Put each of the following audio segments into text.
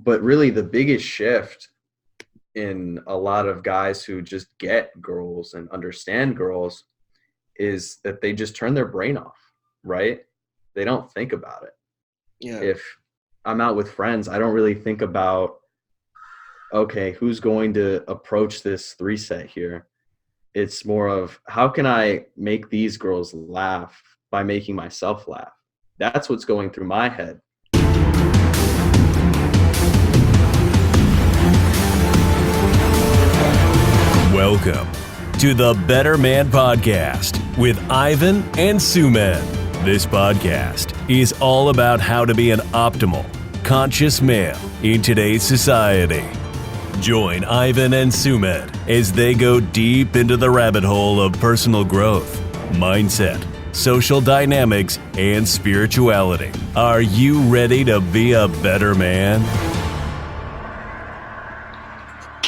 But really the biggest shift in a lot of guys who just get girls and understand girls is that they just turn their brain off, right? They don't think about it. Yeah. If I'm out with friends, I don't really think about, okay, who's going to approach this 3-set here? It's more of, how can I make these girls laugh by making myself laugh? That's what's going through my head. Welcome to the Better Man Podcast with Ivan and Sumed. This podcast is all about how to be an optimal, conscious male in today's society. Join Ivan and Sumed as they go deep into the rabbit hole of personal growth, mindset, social dynamics, and spirituality. Are you ready to be a better man?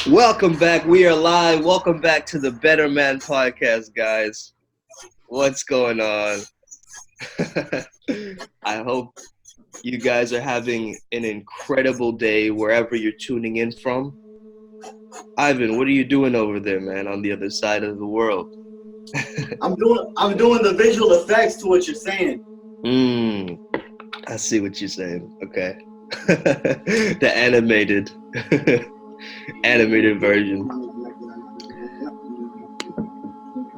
Welcome back. We are live. Welcome back to the Better Man Podcast, guys. What's going on? I hope you guys are having an incredible day wherever you're tuning in from. Ivan, what are you doing over there, man, on the other side of the world? I'm doing the visual effects to what you're saying. I see what you're saying. Okay. The animated version.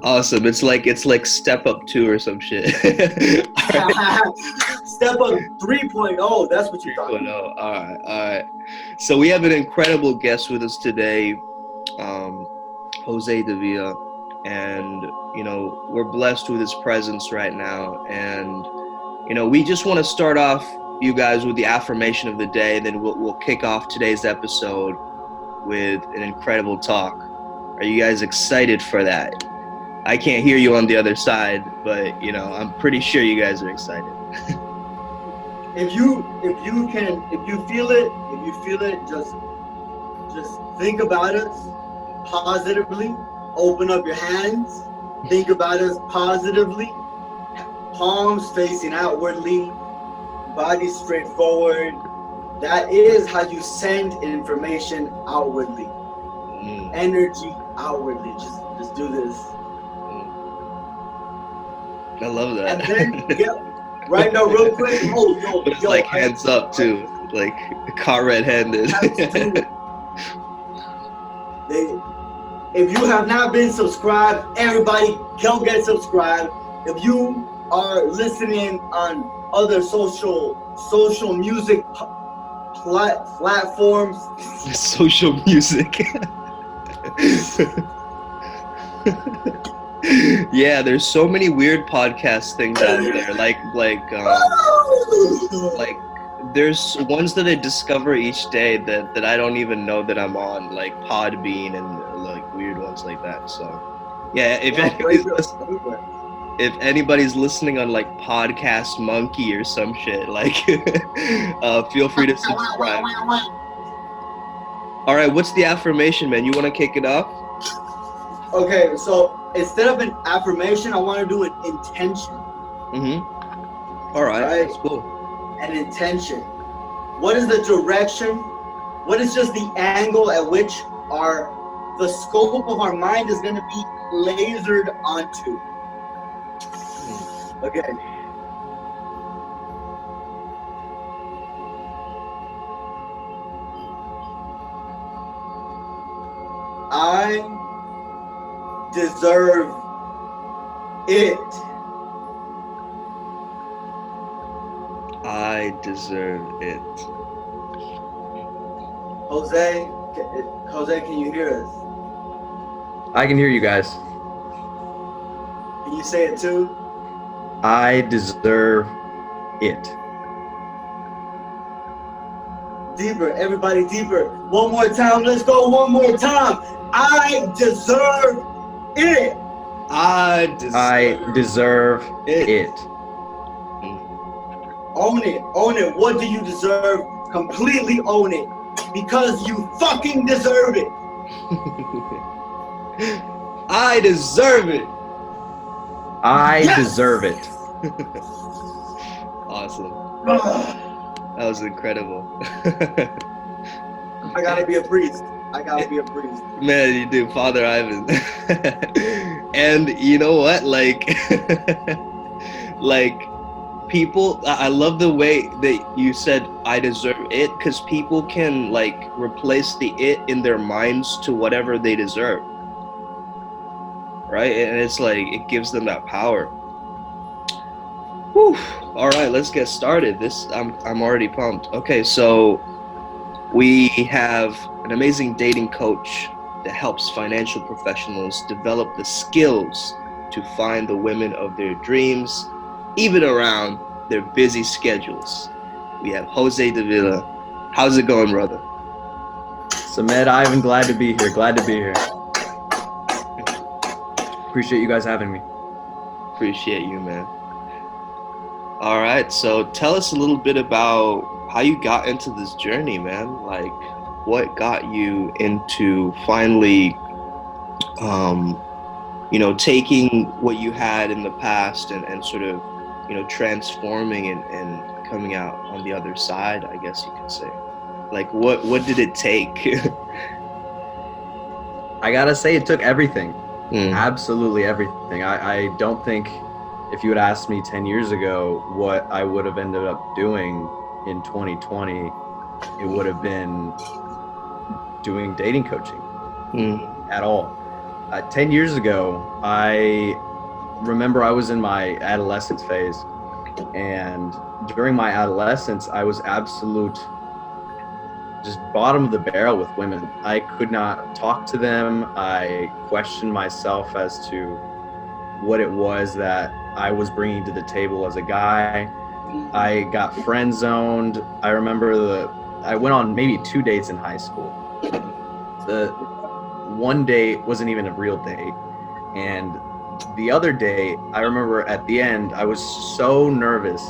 Awesome. It's like Step Up 2 or some shit. Step Up 3.0. That's what you're talking about. All right. So we have an incredible guest with us today, Jose Davia, and we're blessed with his presence right now. And we just want to start off, you guys, with the affirmation of the day, and then we'll kick off today's episode with an incredible talk. Are you guys excited for that? I can't hear you on the other side, but I'm pretty sure you guys are excited. If you feel it, just think about us positively. Open up your hands. Think about us positively. Palms facing outwardly. Body straight forward. That is how you send information outwardly. Energy outwardly. Just do this. I love that. And then, right now, real quick. It's like hands up too, like car red-handed. If you have not been subscribed, everybody go get subscribed. If you are listening on other social music platforms, social music. Yeah, there's so many weird podcast things out there. Like there's ones that I discover each day that I don't even know that I'm on, like Podbean and like weird ones like that. So yeah, if anybody's listening on like Podcast Monkey or some shit, like feel free to subscribe. All right, what's the affirmation, man? You want to kick it off? Okay, so instead of an affirmation, I want to do an intention. All right, that's cool. An intention. What is the direction? What is just the angle at which the scope of our mind is going to be lasered onto? Okay. I deserve it. I deserve it. Jose, can you hear us? I can hear you guys. Can you say it too? I deserve it. Deeper, everybody deeper. One more time, let's go one more time. I deserve it. I deserve it. Own it. What do you deserve? Completely own it. Because you fucking deserve it. I deserve it. I deserve it. Awesome. That was incredible. I gotta be a priest. I gotta be a priest. Man, you do, Father Ivan. And you know what? Like, like people, I love the way that you said I deserve it, because people can like replace the it in their minds to whatever they deserve, right? And it's like it gives them that power. Whew. All right, let's get started. I'm already pumped. Okay, so we have an amazing dating coach that helps financial professionals develop the skills to find the women of their dreams, even around their busy schedules. We have Jose Davia. How's it going, brother? Samed, Ivan, glad to be here. Glad to be here. Appreciate you guys having me. Appreciate you, man. All right, so tell us a little bit about how you got into this journey, man. Like, what got you into finally, taking what you had in the past and sort of, transforming and coming out on the other side, I guess you could say. Like, what did it take? I gotta say, it took everything. Mm. Absolutely everything. I don't think if you had asked me 10 years ago what I would have ended up doing in 2020, it would have been doing dating coaching at all. 10 years ago, I remember I was in my adolescence phase, and during my adolescence, I was absolute just bottom of the barrel with women. I could not talk to them. I questioned myself as to what it was that I was bringing to the table as a guy. I got friend zoned. I remember I went on maybe 2 dates in high school. The one date wasn't even a real date, and the other date, I remember at the end, I was so nervous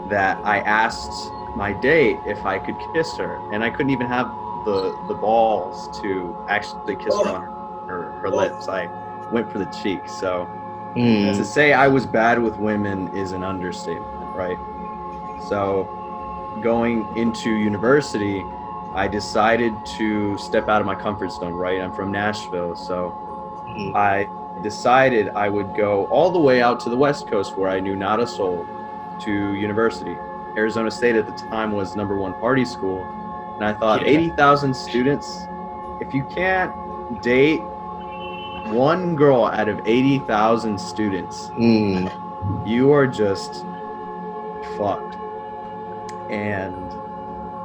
that I asked my date if I could kiss her, and I couldn't even have the balls to actually kiss her on her lips. I went for the cheek. So to say I was bad with women is an understatement, right? So going into university, I decided to step out of my comfort zone, right? I'm from Nashville, so I decided I would go all the way out to the West Coast where I knew not a soul, to university. Arizona State at the time was #1 party school, and I thought 80,000 students, if you can't date one girl out of 80,000 students, you are just fucked. And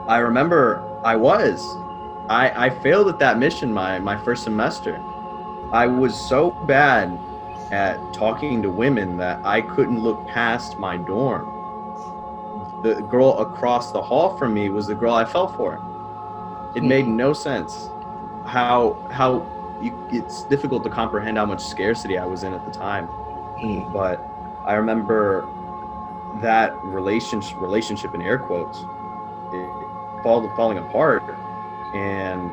I remember I failed at that mission my first semester. I was so bad at talking to women that I couldn't look past my dorm. The girl across the hall from me was the girl I fell for. It made no sense. It's difficult to comprehend how much scarcity I was in at the time. But I remember that relationship in air quotes, falling apart, and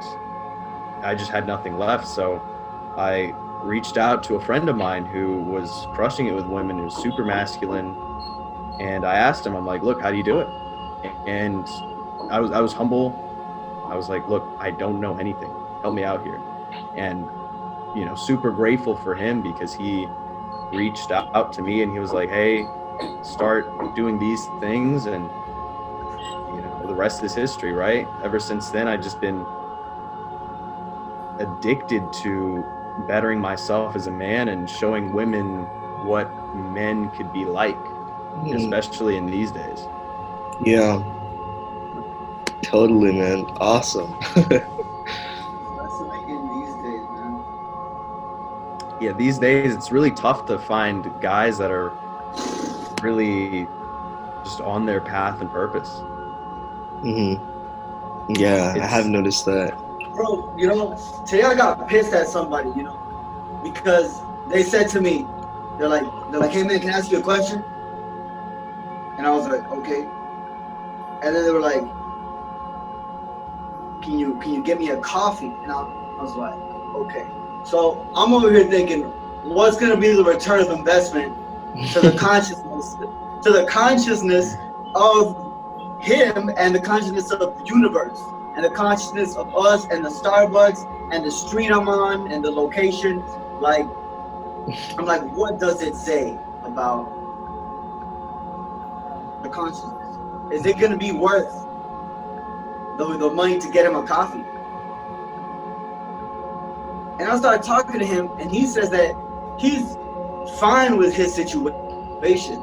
I just had nothing left. So I reached out to a friend of mine who was crushing it with women, who was super masculine, and I asked him, I'm like, look, how do you do it? And I was humble. I was like, look, I don't know anything. Help me out here. And super grateful for him, because he reached out to me and he was like, hey, start doing these things, and the rest is history, right? Ever since then, I've just been addicted to bettering myself as a man and showing women what men could be like, especially in these days. Yeah, totally, man. Awesome. Yeah, these days it's really tough to find guys that are really just on their path and purpose. Yeah, I have noticed that. Bro, today I got pissed at somebody, because they said to me, they're like, hey man, can I ask you a question? And I was like, okay. And then they were like, can you get me a coffee? And I was like, okay. So I'm over here thinking, what's gonna be the return of investment to the consciousness of him and the consciousness of the universe? and the consciousness of us and the Starbucks and the street I'm on and the location, like, I'm like, what does it say about the consciousness? Is it gonna be worth the money to get him a coffee? And I started talking to him, and he says that he's fine with his situation.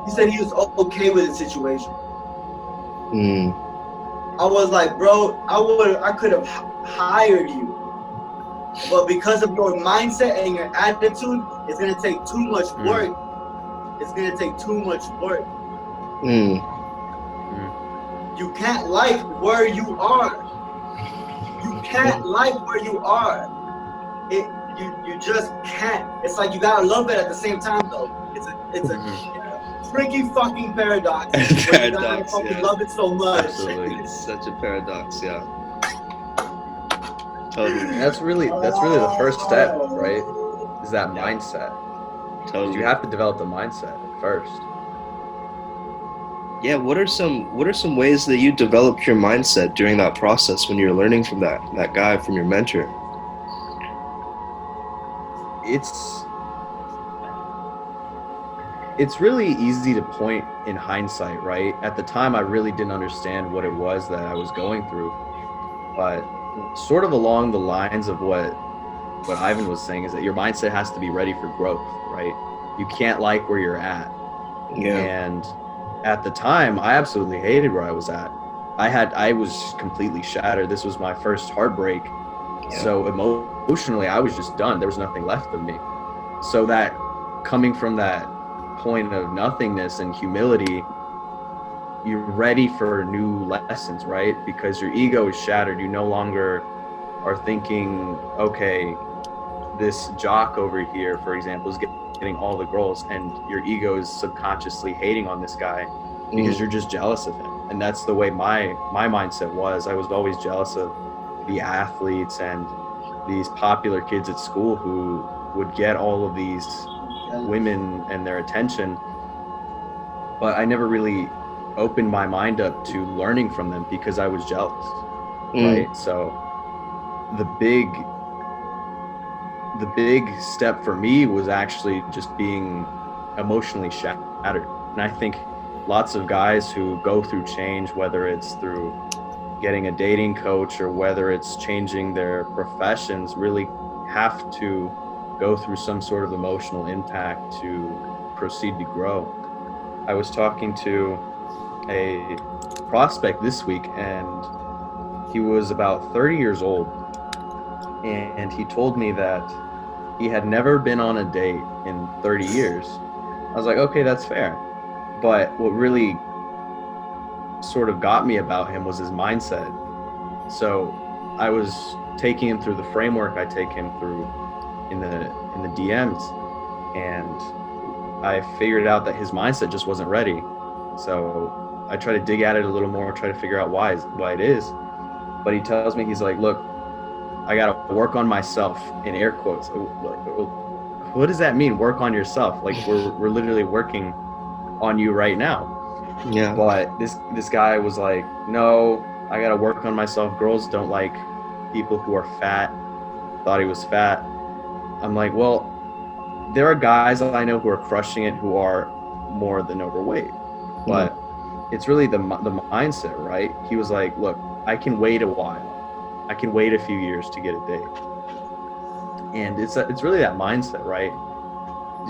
He said he was okay with his situation. I was like, bro, I could have hired you, but because of your mindset and your attitude, it's gonna take too much work. It's gonna take too much work. You can't like where you are. You can't like where you are. You just can't. It's like you gotta love it at the same time, though. It's a freaky fucking paradox. Paradox, you fucking yeah. love it so much. Absolutely. It's such a paradox, yeah. Totally. That's really the first step, right? Is that mindset. Totally. You have to develop the mindset first. Yeah, what are some ways that you developed your mindset during that process when you were learning from that guy, from your mentor? It's really easy to point in hindsight, right? At the time, I really didn't understand what it was that I was going through, but sort of along the lines of what Ivan was saying is that your mindset has to be ready for growth, right? You can't like where you're at. Yeah. And at the time, I absolutely hated where I was at. I was completely shattered. This was my first heartbreak. Yeah. So emotionally, I was just done. There was nothing left of me. So that coming from that point of nothingness and humility, you're ready for new lessons, right? Because your ego is shattered. You no longer are thinking, okay, this jock over here, for example, is getting all the girls, and your ego is subconsciously hating on this guy because you're just jealous of him. And that's the way my mindset was. I was always jealous of the athletes and these popular kids at school who would get all of these women and their attention, but I never really opened my mind up to learning from them because I was jealous, right? So the big step for me was actually just being emotionally shattered. And I think lots of guys who go through change, whether it's through getting a dating coach or whether it's changing their professions, really have to go through some sort of emotional impact to proceed to grow. I was talking to a prospect this week, and he was about 30 years old, and he told me that he had never been on a date in 30 years. I was like, okay, that's fair. But what really sort of got me about him was his mindset. So I was taking him through the framework I take him through in the DMs, and I figured out that his mindset just wasn't ready. So I try to dig at it a little more, try to figure out why it is. But he tells me, he's like, look, I got to work on myself, in air quotes. What does that mean, work on yourself? Like we're literally working on you right now. Yeah. But this guy was like, no, I got to work on myself. Girls don't like people who are fat. Thought he was fat. I'm like, well, there are guys that I know who are crushing it who are more than overweight. But it's really the mindset, right? He was like, look, I can wait a while. I can wait a few years to get a date. And it's really that mindset, right?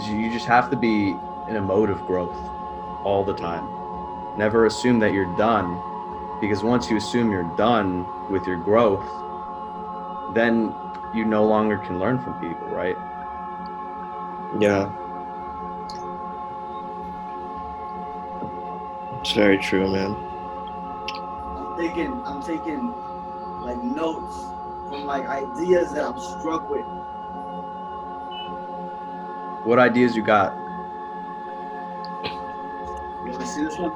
You just have to be in a mode of growth all the time. Never assume that you're done, because once you assume you're done with your growth, then you no longer can learn from people, right? Yeah. It's very true, man. I'm taking like notes from like ideas that I'm struck with. What ideas you got? You want to see this one?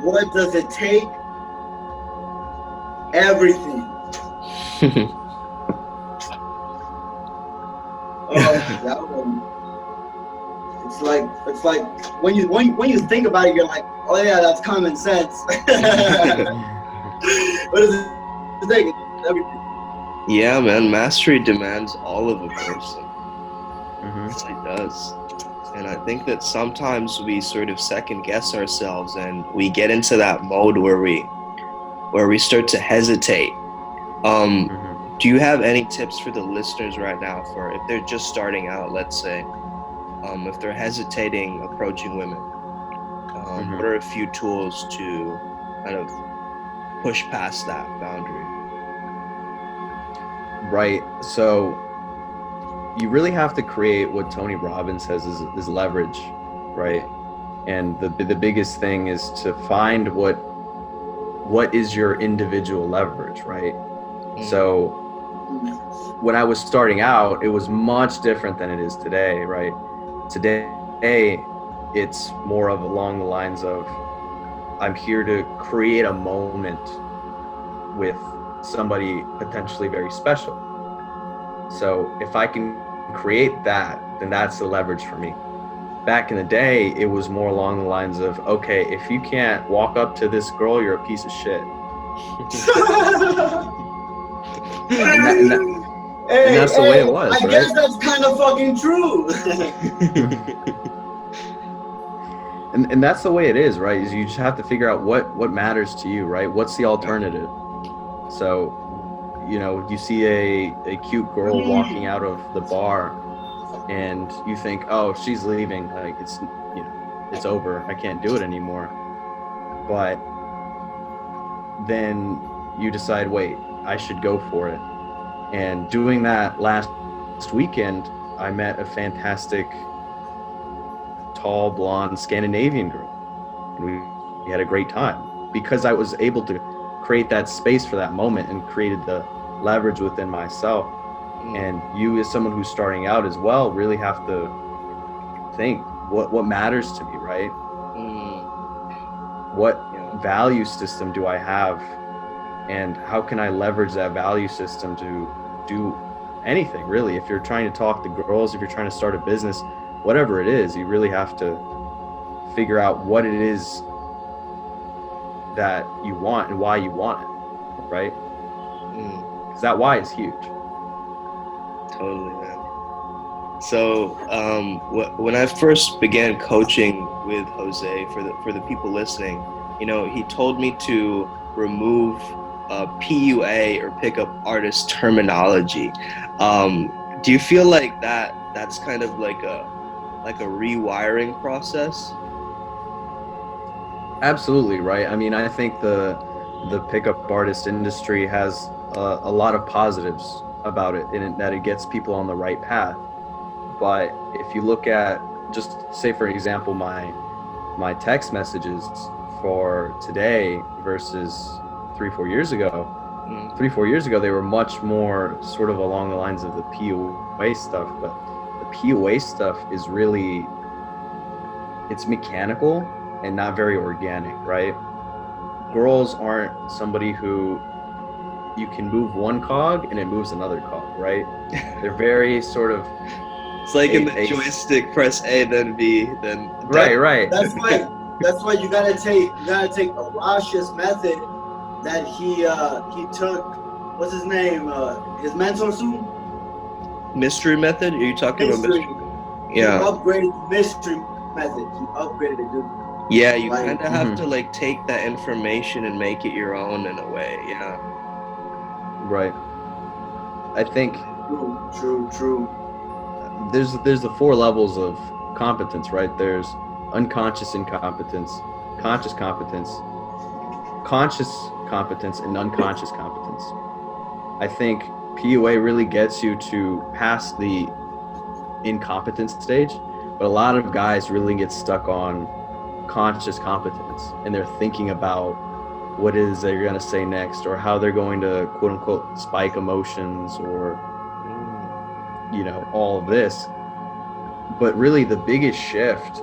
What does it take? Everything. That one. It's like when you think about it, you're like, oh yeah, that's common sense. What does it take? Everything. Yeah, man, mastery demands all of a person. Mm-hmm. It really does. And I think that sometimes we sort of second guess ourselves and we get into that mode where we start to hesitate. Mm-hmm. Do you have any tips for the listeners right now for if they're just starting out, let's say, if they're hesitating approaching women? What are a few tools to kind of push past that boundary? Right. So you really have to create what Tony Robbins says is leverage, right? And the biggest thing is to find what is your individual leverage, right? So when I was starting out, it was much different than it is today, right? Today, it's more of along the lines of I'm here to create a moment with somebody potentially very special. So if I can create that, then that's the leverage for me. Back in the day, it was more along the lines of, okay, if you can't walk up to this girl, you're a piece of shit. And that's the way it was, I right? guess that's kind of fucking true. And that's the way it is, right? Is you just have to figure out what matters to you, right? What's the alternative? So, you see a cute girl walking out of the bar and you think, oh, she's leaving, like it's over, I can't do it anymore. But then you decide, wait, I should go for it. And doing that last weekend, I met a fantastic tall blonde Scandinavian girl, and we had a great time because I was able to create that space for that moment and created the leverage within myself. And you, as someone who's starting out as well, really have to think what matters to me, right? What value system do I have, and how can I leverage that value system to do anything, really? If you're trying to talk to girls, if you're trying to start a business, whatever it is, you really have to figure out what it is that you want and why you want it, right? Because that why is huge. Totally, man. So when I first began coaching with Jose, for the people listening, he told me to remove PUA or pickup artist terminology. Do you feel like that's kind of like a rewiring process? Absolutely, right. I mean, I think the pickup artist industry has a lot of positives about it, in that it gets people on the right path. But if you look at, just say for example, my text messages for today versus 3-4 years ago, 3-4 years ago, they were much more sort of along the lines of the PUA stuff. But the PUA stuff is really, it's mechanical and not very organic, right? Girls aren't somebody who you can move one cog and it moves another cog, right? They're very sort of, it's like in the joystick, press A, then B, then right. That's why you gotta take Arash's method that he took. What's his name? His mentor soon. Mystery method? Are you talking about mystery? Yeah. He upgraded the mystery method. He upgraded it, dude. Yeah, you kind of have to like take that information and make it your own in a way. Yeah. Right. I think True. There's the 4 levels of competence, right? There's unconscious incompetence, conscious competence, and unconscious competence. I think PUA really gets you to pass the incompetence stage, but a lot of guys really get stuck on conscious competence, and they're thinking about what it is they're going to say next, or how they're going to quote unquote spike emotions, or all of this. But really the biggest shift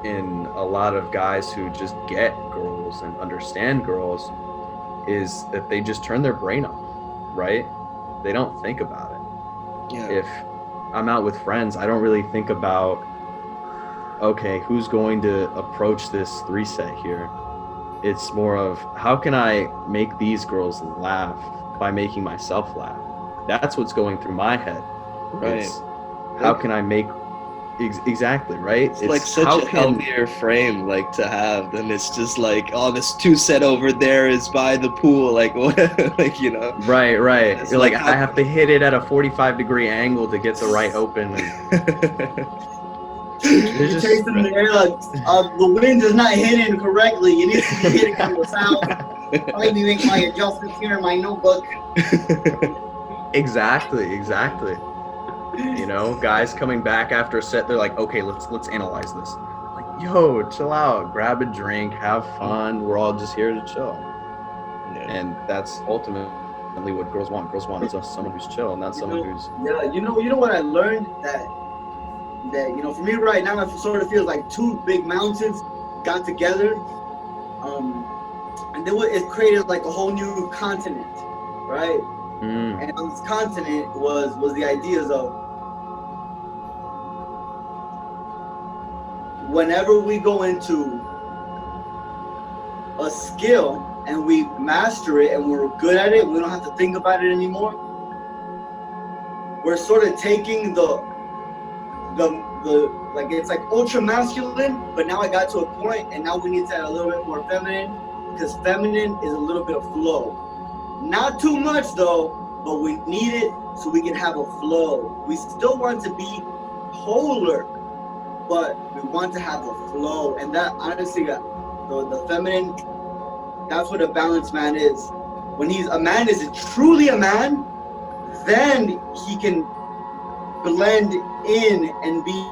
in a lot of guys who just get girls and understand girls is that they just turn their brain off, right? They don't think about it. Yeah. If I'm out with friends, I don't really think about, okay, who's going to approach this 3 set here? It's more of how can I make these girls laugh by making myself laugh? That's what's going through my head. Right. It's how can I make exactly right? It's like such a healthier frame like to have than it's just like, oh, this 2-set over there is by the pool, like what, like, you know. Right. It's You're like I have to hit it at a 45-degree angle to get the right open. You're just chasing the air, the wind is not hitting correctly. You need to be hitting from the south. Let me make my adjustments here in my notebook. Exactly. You know, guys coming back after a set, they're like, okay, let's analyze this. Like, yo, chill out, grab a drink, have fun. We're all just here to chill. Yeah. And that's ultimately what girls want. Girls want is someone who's chill, not someone who's. Yeah, you know what I learned that you know, for me right now, it sort of feels like two big mountains got together, and then it created like a whole new continent, right? And on this continent was the ideas of whenever we go into a skill and we master it and we're good at it, we don't have to think about it anymore. We're sort of taking the like, it's like ultra masculine, but now I got to a point and now we need to add a little bit more feminine, because feminine is a little bit of flow. Not too much though, but we need it so we can have a flow. We still want to be polar, but we want to have a flow. And that, honestly, the feminine, that's what a balanced man is. When he's a man is truly a man, then he can blend in and be,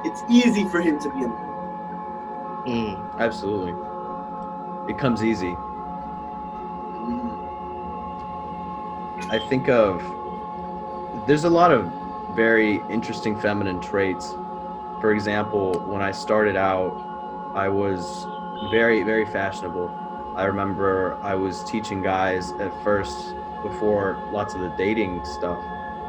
it's easy for him to be a man. Absolutely. It comes easy. I think there's a lot of very interesting feminine traits. For example, when I started out, I was very, very fashionable. I remember I was teaching guys at first, before lots of the dating stuff,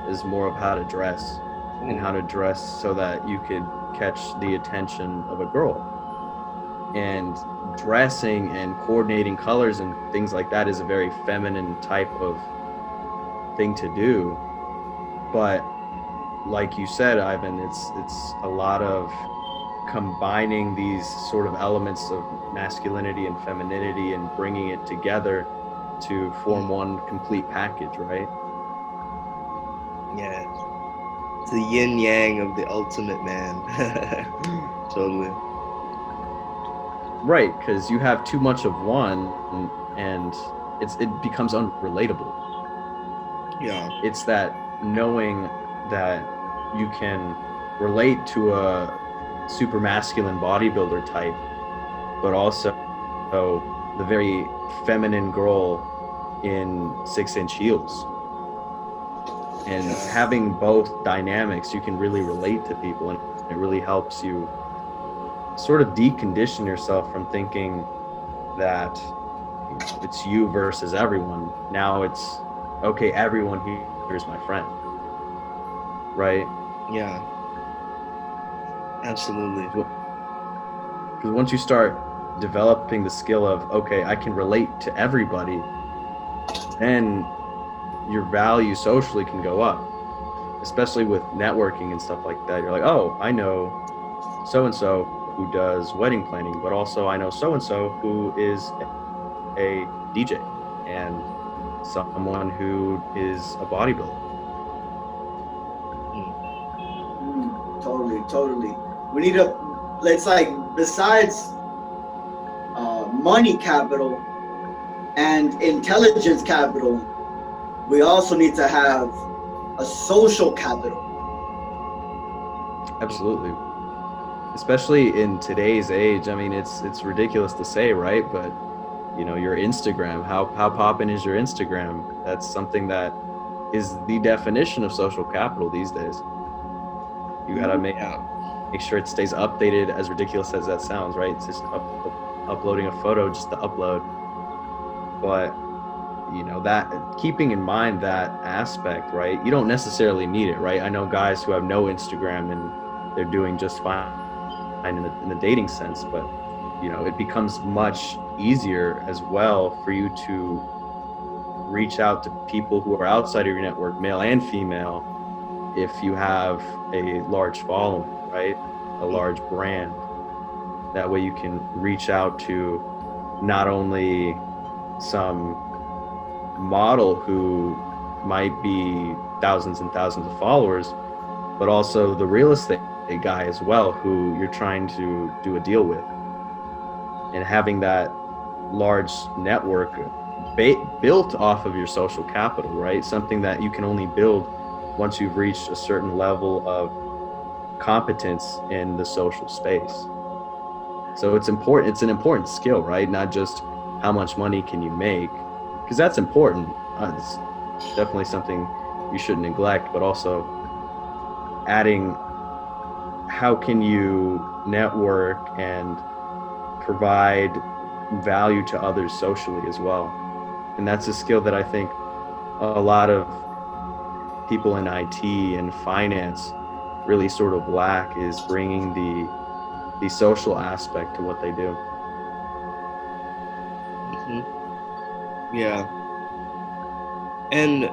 is more of how to dress and how to dress so that you could catch the attention of a girl. And dressing and coordinating colors and things like that is a very feminine type of thing to do. But like you said, Ivan, it's a lot of combining these sort of elements of masculinity and femininity and bringing it together to form one complete package, right? Yeah. It's the yin yang of the ultimate man. Totally. Right, because you have too much of one and it becomes unrelatable. Yeah. It's that knowing that you can relate to a super masculine bodybuilder type, but also the very feminine girl in 6-inch heels. And having both dynamics, you can really relate to people, and it really helps you sort of decondition yourself from thinking that it's you versus everyone. Now it's, okay, everyone here is my friend, right? Yeah, absolutely. Because once you start developing the skill of, okay, I can relate to everybody, then your value socially can go up, especially with networking and stuff like that. You're like, oh, I know so-and-so who does wedding planning, but also I know so-and-so who is a DJ and someone who is a bodybuilder. Totally. We need it's like, besides money capital and intelligence capital, we also need to have a social capital. Absolutely. Especially in today's age. I mean, it's ridiculous to say, right? But you know, your Instagram, how poppin' is your Instagram? That's something that is the definition of social capital these days. You gotta make sure it stays updated, as ridiculous as that sounds, right? It's just uploading a photo just to upload. But you know, that keeping in mind that aspect, right? You don't necessarily need it, right? I know guys who have no Instagram and they're doing just fine in the dating sense, but it becomes much easier as well for you to reach out to people who are outside of your network, male and female, if you have a large following, right? A large brand. That way you can reach out to not only some model who might be thousands and thousands of followers, but also the real estate guy as well, who you're trying to do a deal with. And having that large network built off of your social capital, right? Something that you can only build once you've reached a certain level of competence in the social space. So it's important. It's an important skill, right? Not just how much money can you make, because that's important. It's definitely something you shouldn't neglect, but also adding how can you network and provide value to others socially as well. And that's a skill that I think a lot of people in IT and finance really sort of lack, is bringing the social aspect to what they do. Yeah. And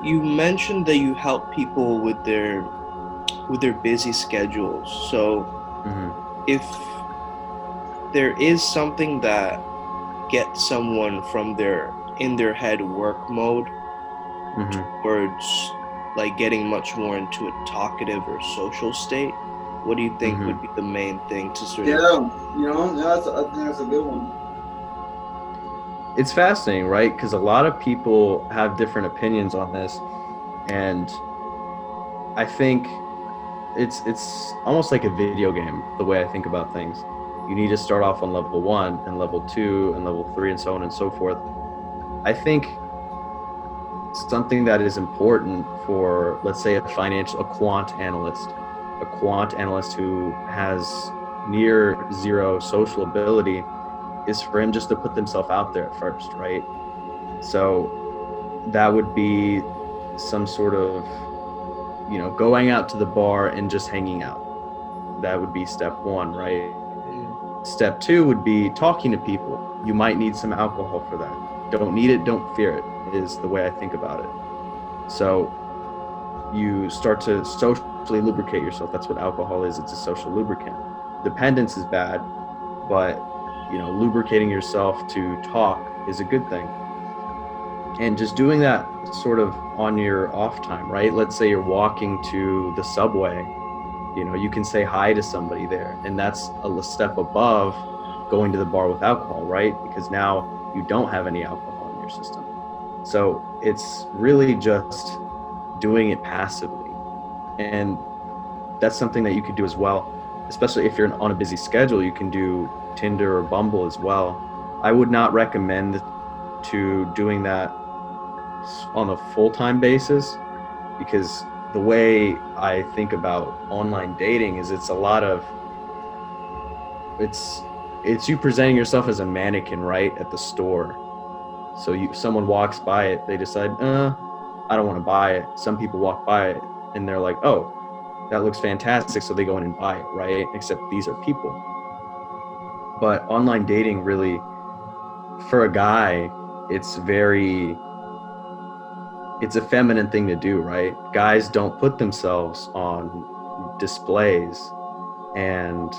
you mentioned that you help people with their busy schedules. So if there is something that gets someone from their in their head work mode towards like getting much more into a talkative or social state, what do you think would be the main thing to sort of... I think that's a good one. It's fascinating, right? Because a lot of people have different opinions on this, and I think it's almost like a video game, the way I think about things. You need to start off on level 1 and level 2 and level 3 and so on and so forth. I think something that is important for, let's say, a quant analyst who has near zero social ability, is for him just to put themselves out there at first, right? So that would be some sort of, going out to the bar and just hanging out. That would be step 1, right? Step 2 would be talking to people. You might need some alcohol for that. Don't need it, don't fear it, is the way I think about it. So you start to socially lubricate yourself. That's what alcohol is. It's a social lubricant. Dependence is bad, but lubricating yourself to talk is a good thing. And just doing that sort of on your off time, right? Let's say you're walking to the subway, you can say hi to somebody there, and that's a step above going to the bar with alcohol, right? Because now you don't have any alcohol in your system. So it's really just doing it passively. And that's something that you could do as well, especially if you're on a busy schedule. You can do Tinder or Bumble as well. I would not recommend to doing that on a full-time basis, because the way I think about online dating is it's you presenting yourself as a mannequin, right, at the store. So someone walks by it, they decide, I don't want to buy it. Some people walk by it and they're like, oh, that looks fantastic, so they go in and buy it, right? Except these are people. But online dating, really, for a guy, it's a feminine thing to do, right? Guys don't put themselves on displays and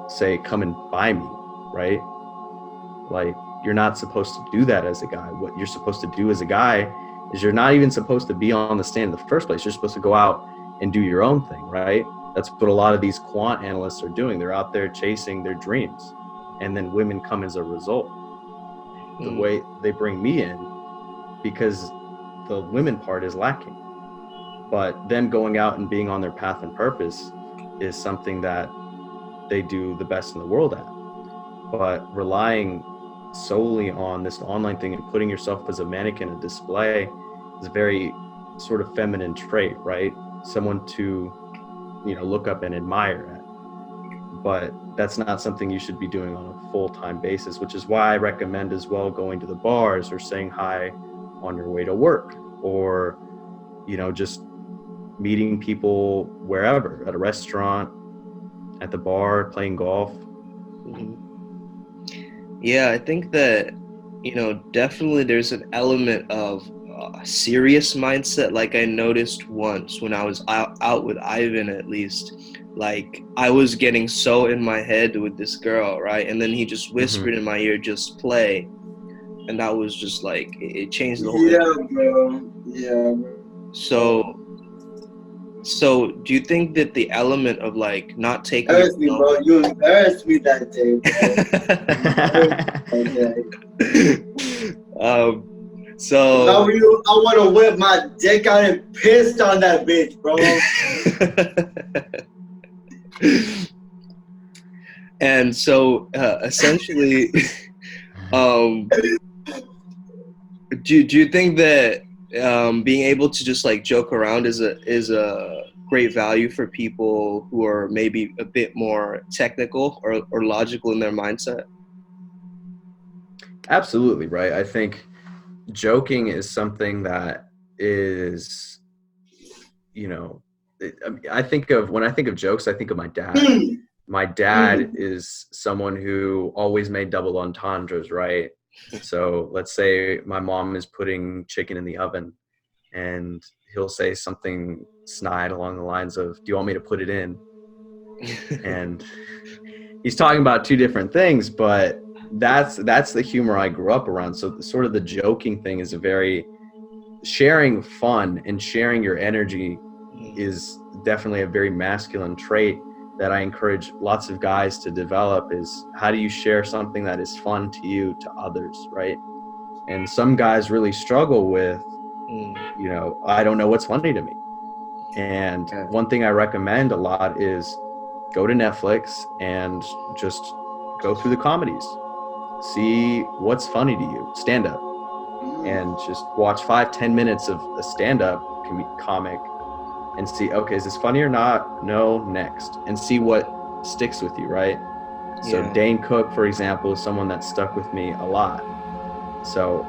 say, come and buy me, right? Like, you're not supposed to do that as a guy. What you're supposed to do as a guy is you're not even supposed to be on the stand in the first place. You're supposed to go out and do your own thing, right? That's what a lot of these quant analysts are doing. They're out there chasing their dreams, and then women come as a result. The way they bring me in, because the women part is lacking. But them going out and being on their path and purpose is something that they do the best in the world at. But relying solely on this online thing and putting yourself as a mannequin, a display, is a very sort of feminine trait, right? Someone to, look up and admire at. But that's not something you should be doing on a full-time basis, which is why I recommend as well going to the bars or saying hi on your way to work, or, just meeting people wherever, at a restaurant, at the bar, playing golf. Yeah, I think that, definitely there's an element of serious mindset. Like I noticed once when I was out with Ivan, at least, like I was getting so in my head with this girl, right? And then he just Hmm. whispered in my ear, just play. And that was just like, it changed the whole Yeah, energy. bro. Yeah, So, bro. so do you think that the element of like not taking Embarrassed me, yourself bro. You embarrassed me that day, bro. You embarrassed me that day. um, If I so were you, I would have whipped my dick out and pissed on that bitch, bro. and so essentially, um, do you think that being able to just like joke around is a great value for people who are maybe a bit more technical or logical in their mindset? Absolutely, right? I think joking is something that is, you know, I think of when I think of jokes, I think of my dad. Mm, My dad mm. is someone who always made double entendres, right? So let's say my mom is putting chicken in the oven and he'll say something snide along the lines of, "Do you want me to put it in?" And he's talking about two different things, but that's the humor I grew up around. So sort of the joking thing is a very sharing fun and sharing your energy is definitely a very masculine trait that I encourage lots of guys to develop is how do you share something that is fun to you to others, right? And some guys really struggle with, Mm, I don't know what's funny to me. And yeah. one thing I recommend a lot is go to Netflix and just go through the comedies. See what's funny to you, stand up, and just watch 5-10 minutes of a stand up comic and see, okay, is this funny or not? No, next. And see what sticks with you, right? So Yeah. Dane Cook, for example, is someone that stuck with me a lot. So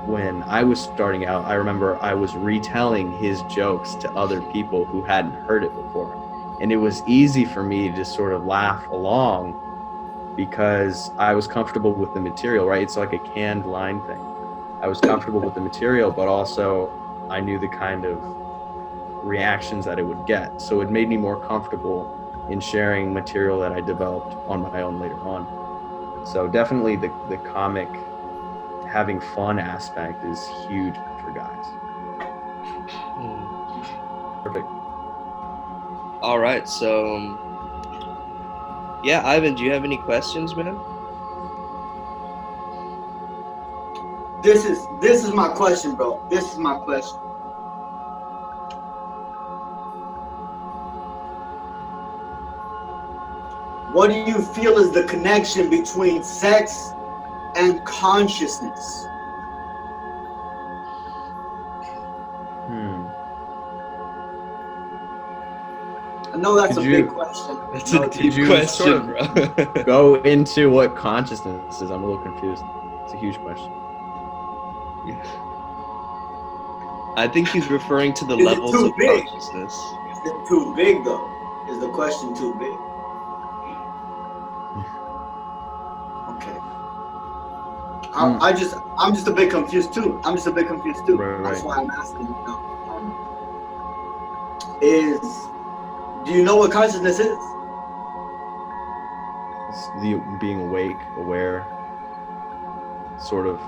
when I was starting out, I remember I was retelling his jokes to other people who hadn't heard it before. And it was easy for me to just sort of laugh along because I was comfortable with the material, right? It's like a canned line thing. I was comfortable with the material, but also I knew the kind of reactions that it would get. So it made me more comfortable in sharing material that I developed on my own later on. So definitely the comic having fun aspect is huge for guys. Mm. Perfect. All right. So, yeah, Ivan, do you have any questions, man? This is my question, bro. This is my question. What do you feel is the connection between sex and consciousness? Hmm. I know that's Could a big you question. That's I know a it's a could deep big you sort question, of bro. go into what consciousness is? I'm a little confused. It's a huge question. I think he's referring to the Is it levels too of big? consciousness. Is it too big though? Is the question too big? Okay. Hmm. I'm just a bit confused too. I'm just a bit confused too. That's Right. why I'm asking. Is do you know what consciousness is? It's the being awake, aware, sort of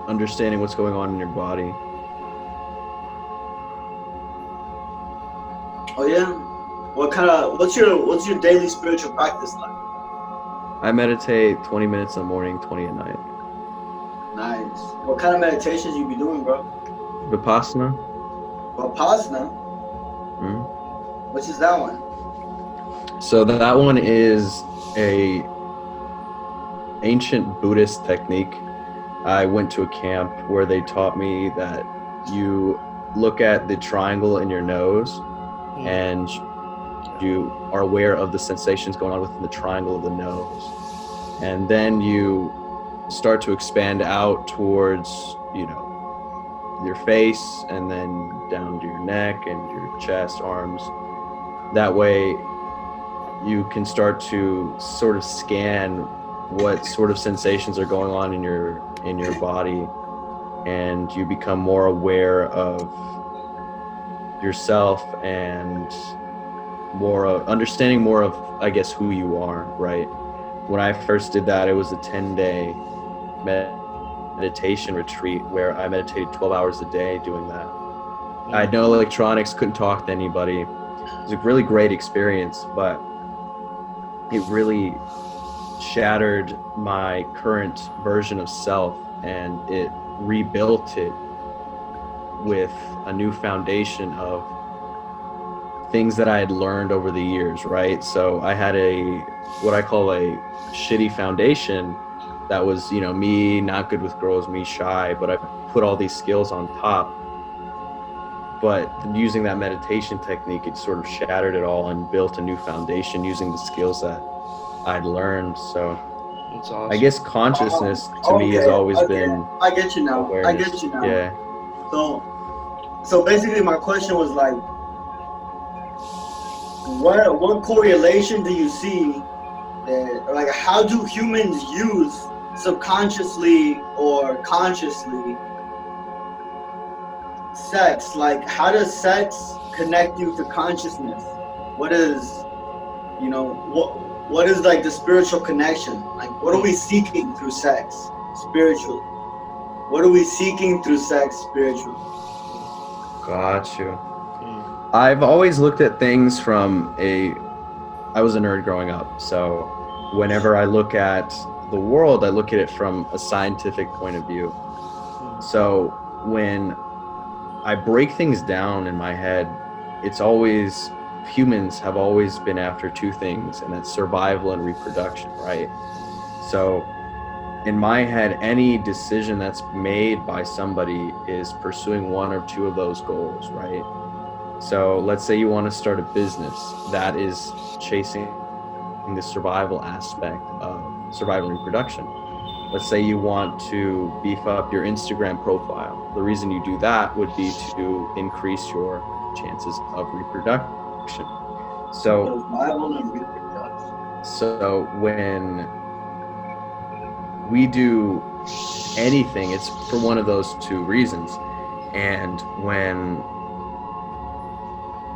understanding what's going on in your body. Oh yeah. What's your daily spiritual practice like? I meditate 20 minutes in the morning, 20 at night. Nice. What kind of meditations you be doing, bro? Vipassana. Vipassana. Hmm. Which is that one? So that one is a ancient Buddhist technique. I went to a camp where they taught me that you look at the triangle in your nose Mm. and you are aware of the sensations going on within the triangle of the nose. And then you start to expand out towards, your face and then down to your neck and your chest, arms. That way you can start to sort of scan what sort of sensations are going on in your body, and you become more aware of yourself and understanding more of, I guess, who you are, right? When I first did that, it was a 10-day meditation retreat where I meditated 12 hours a day doing that. I had no electronics, couldn't talk to anybody. It was a really great experience, but it really shattered my current version of self, and it rebuilt it with a new foundation of things that I had learned over the years, right? So I had what I call a shitty foundation that was, me not good with girls, me shy, but I put all these skills on top. But using that meditation technique, it sort of shattered it all and built a new foundation using the skills that I'd learned. So That's awesome. I guess consciousness to me has always been I get you now. awareness. I get you now. Yeah. So basically my question was like, what correlation do you see that, like, how do humans use subconsciously or consciously sex? Like, how does sex connect you to consciousness? What is, what is like the spiritual connection? Like, what are we seeking through sex spiritually? What are we seeking through sex spiritually? Got you. I've always looked at things from I was a nerd growing up, so whenever I look at the world, I look at it from a scientific point of view. So when I break things down in my head, humans have always been after two things, and that's survival and reproduction, right? So in my head, any decision that's made by somebody is pursuing one or two of those goals, right? So let's say you want to start a business that is chasing the survival aspect of survival and reproduction. Let's say you want to beef up your Instagram profile. The reason you do that would be to increase your chances of reproduction. So when we do anything, it's for one of those two reasons. And when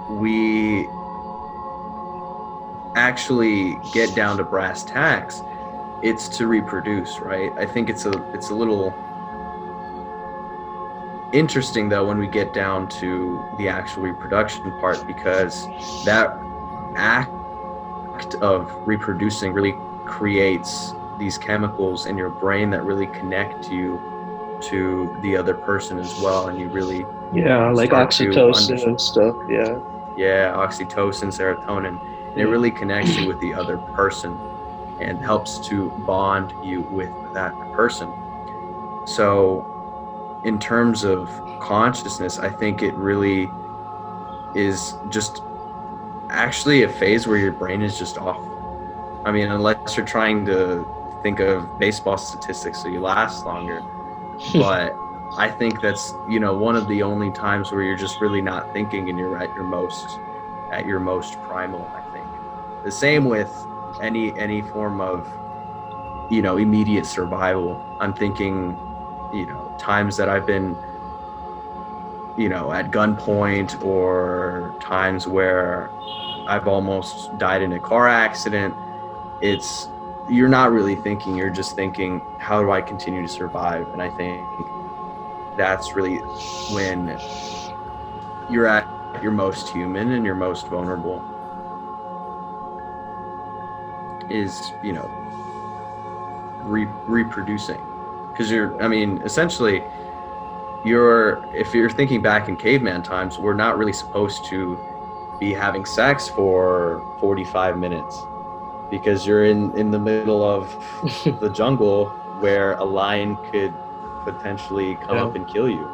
we actually get down to brass tacks, it's to reproduce, right? I think it's a little interesting though when we get down to the actual reproduction part, because that act of reproducing really creates these chemicals in your brain that really connect you to the other person as well, and you really like oxytocin and stuff. Oxytocin, serotonin, and it really connects you with the other person and helps to bond you with that person. So in terms of consciousness, I think it really is just actually a phase where your brain is just off. I mean, unless you're trying to think of baseball statistics so you last longer. But I think that's, one of the only times where you're just really not thinking and you're at your most primal, I think. The same with any form of, immediate survival. I'm thinking, times that I've been, at gunpoint, or times where I've almost died in a car accident. You're not really thinking, you're just thinking, how do I continue to survive? And I think that's really when you're at your most human and your most vulnerable, is, reproducing. Because essentially, if you're thinking back in caveman times, we're not really supposed to be having sex for 45 minutes. Because you're in the middle of the jungle where a lion could potentially come up and kill you.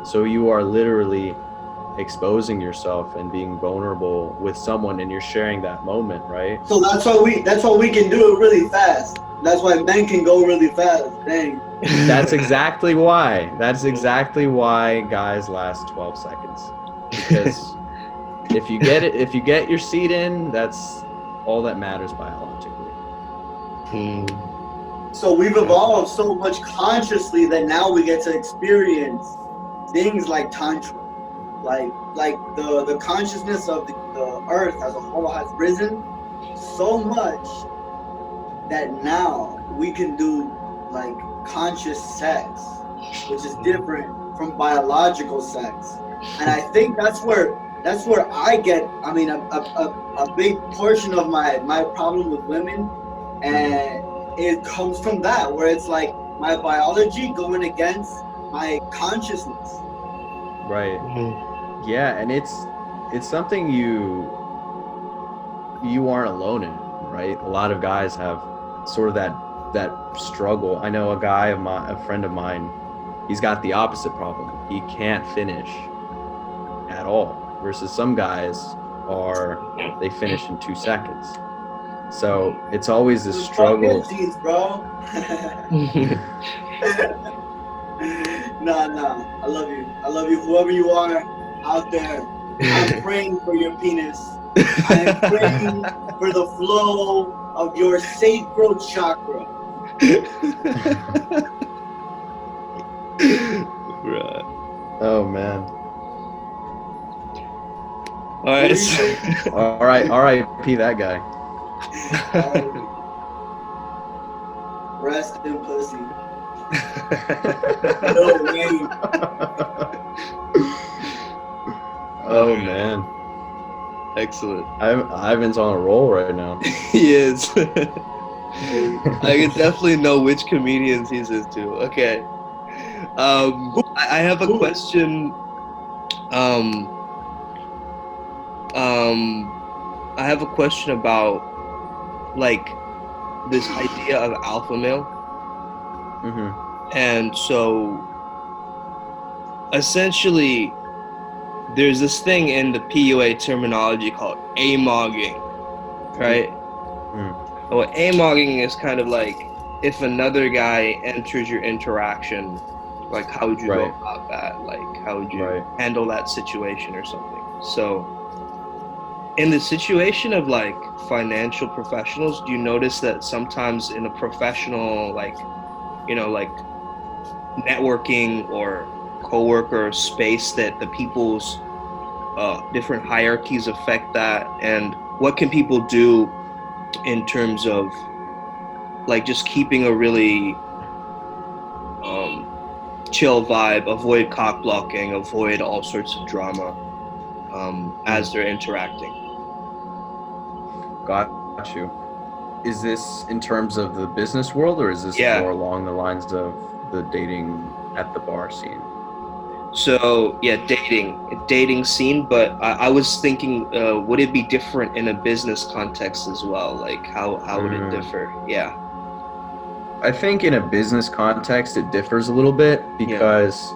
So you are literally exposing yourself and being vulnerable with someone, and you're sharing that moment, right? So that's why we can do it really fast. That's why men can go really fast. Dang. That's exactly why. That's exactly why guys last 12 seconds. Because if you get your seed in, that's all that matters biologically. So we've evolved so much consciously that now we get to experience things like tantra, like the consciousness of the earth as a whole has risen so much that now we can do like conscious sex, which is different from biological sex. And I think that's where I get, I mean, a big portion of my problem with women, and it comes from that, where it's like my biology going against my consciousness. Right. Yeah, and it's something you aren't alone in, right? A lot of guys have sort of that struggle. I know a friend of mine, he's got the opposite problem. He can't finish at all, versus some guys they finish in 2 seconds. So it's always this struggle. Fuck his jeans, bro. Nah. I love you, whoever you are out there. I'm praying for your penis. I'm praying for the flow of your sacral chakra. Right. Oh man. All right. R.I.P. that guy. Rest in pussy. No way. Oh man. Excellent. Ivan's on a roll right now. He is. I can definitely know which comedians he's into. Okay. I have a question. I have a question about like this idea of alpha male. Mm-hmm. And so essentially there's this thing in the PUA terminology called amogging, right? Mm. Well, amogging is kind of like if another guy enters your interaction, like how would you go about that? Like how would you handle that situation or something? So in the situation of like financial professionals, do you notice that sometimes in a professional, like, you know, like networking or coworker space, that the people's different hierarchies affect that? And what can people do in terms of like just keeping a really chill vibe, avoid cock blocking, avoid all sorts of drama as they're interacting? Got you. Is this in terms of the business world, or is this more along the lines of the dating at the bar scene? So yeah, dating scene, but I was thinking, would it be different in a business context as well? Like how would it differ? Yeah. I think in a business context it differs a little bit because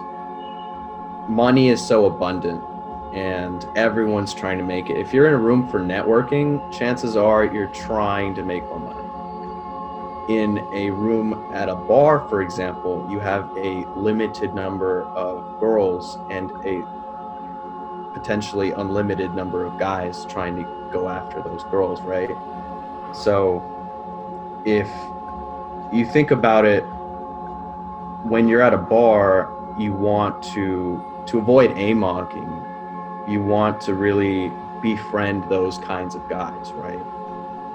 money is so abundant and everyone's trying to make it. If you're in a room for networking, chances are you're trying to make more money. In a room at a bar, for example, you have a limited number of girls and a potentially unlimited number of guys trying to go after those girls, right? So if you think about it, when you're at a bar, you want to avoid amogging, you want to really befriend those kinds of guys, right?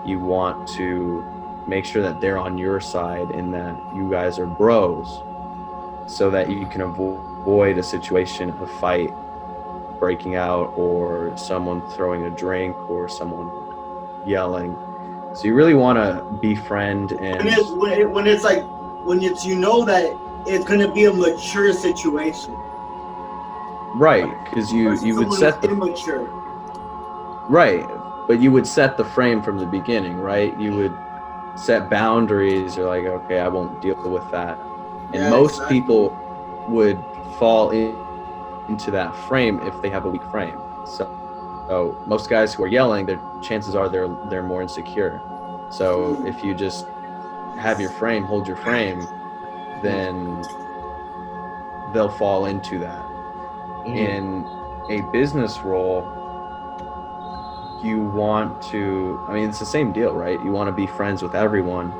You want to make sure that they're on your side and that you guys are bros, so that you can avoid a situation of fight breaking out or someone throwing a drink or someone yelling. So you really want to befriend. And when it's like, when it's, you know that it's going to be a mature situation. Right, because you would set the immature. Right, but you would set the frame from the beginning, right? You would set boundaries. You're like, okay, I won't deal with that. And most people would fall into that frame if they have a weak frame. So most guys who are yelling, their chances are they're more insecure. So if you just have your frame, hold your frame, then they'll fall into that. In a business role, you want to, I mean, it's the same deal, right? You want to be friends with everyone,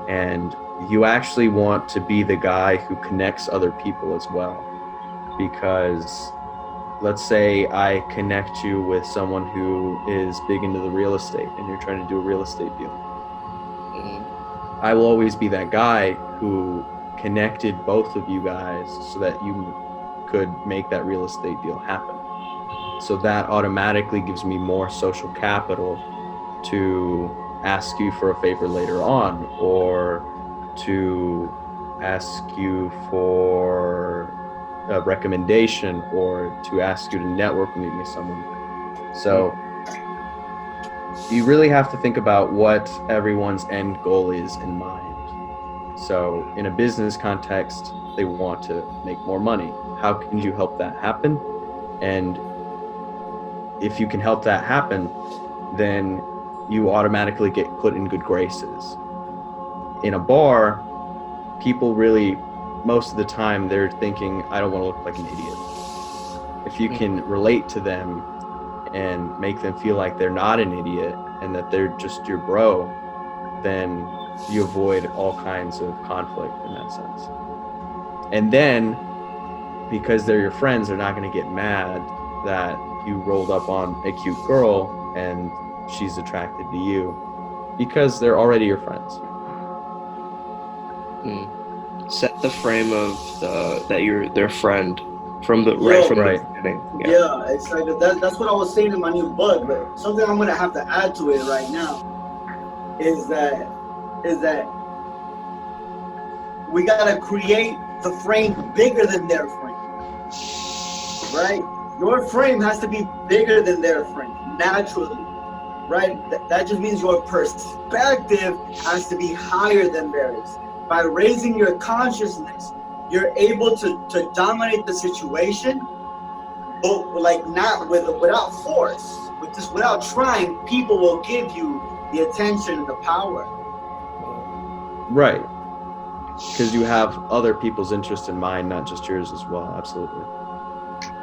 and you actually want to be the guy who connects other people as well. Because let's say I connect you with someone who is big into the real estate and you're trying to do a real estate deal. I will always be that guy who connected both of you guys so that you could make that real estate deal happen. So that automatically gives me more social capital to ask you for a favor later on, or to ask you for a recommendation, or to ask you to network with me with someone. So you really have to think about what everyone's end goal is in mind. So in a business context, they want to make more money. How can you help that happen? And if you can help that happen, then you automatically get put in good graces. In a bar, people really, most of the time, they're thinking, I don't want to look like an idiot. If you can relate to them and make them feel like they're not an idiot and that they're just your bro, then you avoid all kinds of conflict in that sense. And then, because they're your friends, they're not going to get mad that you rolled up on a cute girl and she's attracted to you, because they're already your friends. Set the frame of that you're their friend from the beginning. Yeah, it's like that's what I was saying in my new book. But something I'm gonna have to add to it right now is that we gotta create the frame bigger than their frame, right? Your frame has to be bigger than their frame naturally, right? That just means your perspective has to be higher than theirs. By raising your consciousness, you're able to dominate the situation, but like not without force, without trying. People will give you the attention and the power. Right. Because you have other people's interest in mind, not just yours as well. Absolutely.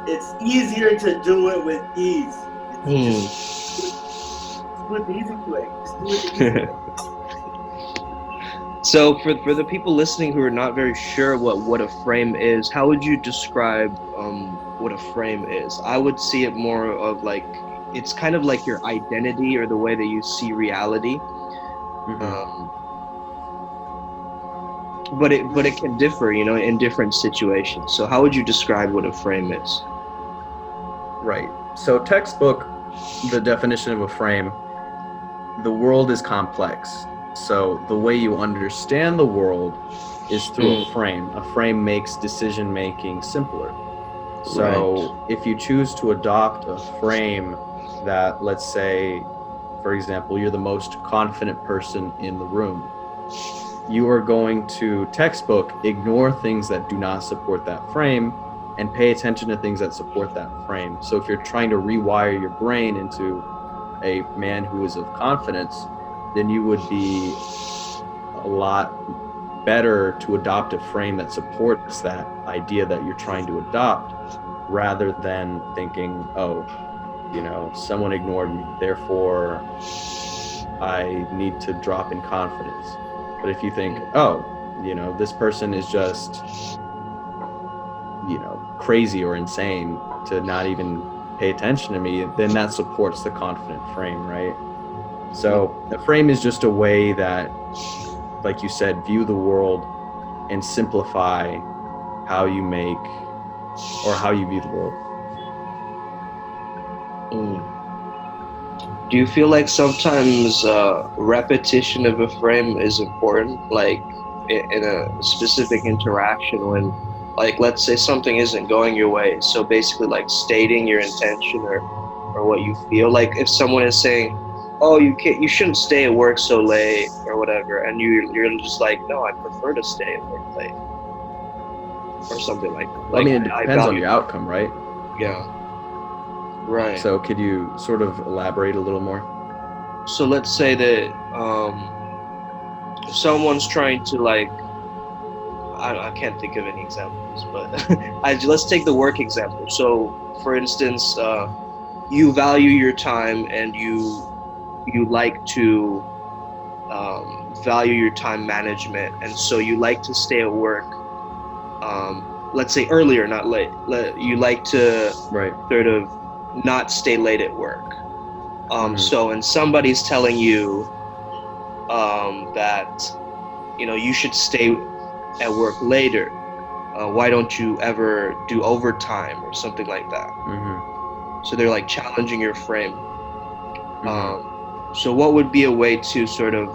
It's easier to do it with ease. Just do it the easy way. Just do it the easy way. So for the people listening who are not very sure what a frame is, how would you describe what a frame is? I would see it more of like, it's kind of like your identity or the way that you see reality. But it can differ, in different situations. So how would you describe what a frame is? Right. So textbook, the definition of a frame, the world is complex. So the way you understand the world is through a frame. A frame makes decision making simpler. So if you choose to adopt a frame that, let's say, for example, you're the most confident person in the room, you are going to textbook ignore things that do not support that frame and pay attention to things that support that frame. So if you're trying to rewire your brain into a man who is of confidence, then you would be a lot better to adopt a frame that supports that idea that you're trying to adopt, rather than thinking, oh, someone ignored me, therefore I need to drop in confidence. But if you think, oh, this person is just, crazy or insane to not even pay attention to me, then that supports the confident frame, right? So the frame is just a way that, like you said, view the world and simplify how you make or how you view the world. Do you feel like sometimes repetition of a frame is important, like in a specific interaction when, like, let's say something isn't going your way, so basically like stating your intention or what you feel, like if someone is saying, oh, you shouldn't stay at work so late or whatever, and you're just like, no, I prefer to stay at work late or something like that. Like, it depends on your outcome, right? Yeah. Right. So could you sort of elaborate a little more? So let's say that someone's trying to, like, I can't think of any examples, but let's take the work example. So for instance, you value your time and you like to value your time management, and so you like to stay at work, let's say earlier, not late. You like to sort of not stay late at work. So, and somebody's telling you that, you know, you should stay at work later. Why don't you ever do overtime or something like that? So they're like challenging your frame. So what would be a way to sort of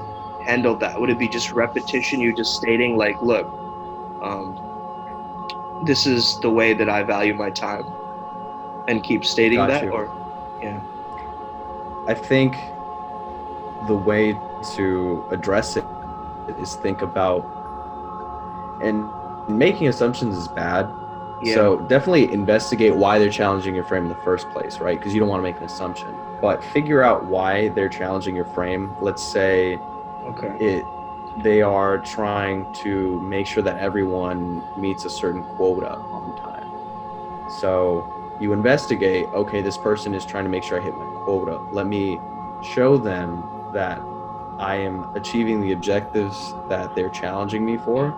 handle that? Would it be just repetition? You just stating like, look, this is the way that I value my time, and keep stating that? Or I think the way to address it is think about, and making assumptions is bad. So definitely investigate why they're challenging your frame in the first place, right? Because you don't want to make an assumption, but figure out why they're challenging your frame. Let's say they are trying to make sure that everyone meets a certain quota on time. So you investigate, okay, this person is trying to make sure I hit my quota. Let me show them that I am achieving the objectives that they're challenging me for,